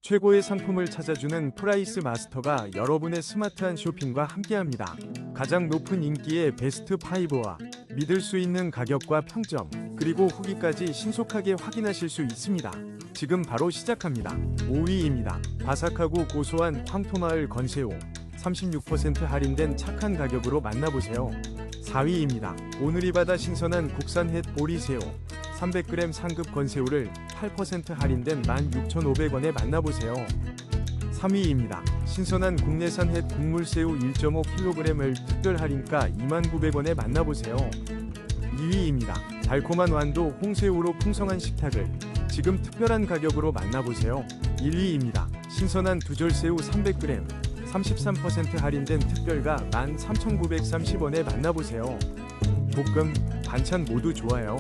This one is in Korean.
최고의 상품을 찾아주는 프라이스 마스터가 여러분의 스마트한 쇼핑과 함께합니다. 가장 높은 인기의 베스트 5와 믿을 수 있는 가격과 평점, 그리고 후기까지 신속하게 확인하실 수 있습니다. 지금 바로 시작합니다. 5위입니다. 바삭하고 고소한 황토마을 건새우 36% 할인된 착한 가격으로 만나보세요. 4위입니다. 오늘의바다 신선한 국산 햇 보리새우 300g 상급 건새우를 8% 할인된 16,500원에 만나보세요. 3위입니다. 신선한 국내산 햇 국물새우 1.5kg을 특별 할인가 29,000원에 만나보세요. 2위입니다. 달콤한 완도 홍새우로 풍성한 식탁을 지금 특별한 가격으로 만나보세요. 1위입니다. 신선한 두절새우 300g 33% 할인된 특별가 13,930원에 만나보세요. 볶음, 반찬 모두 좋아요.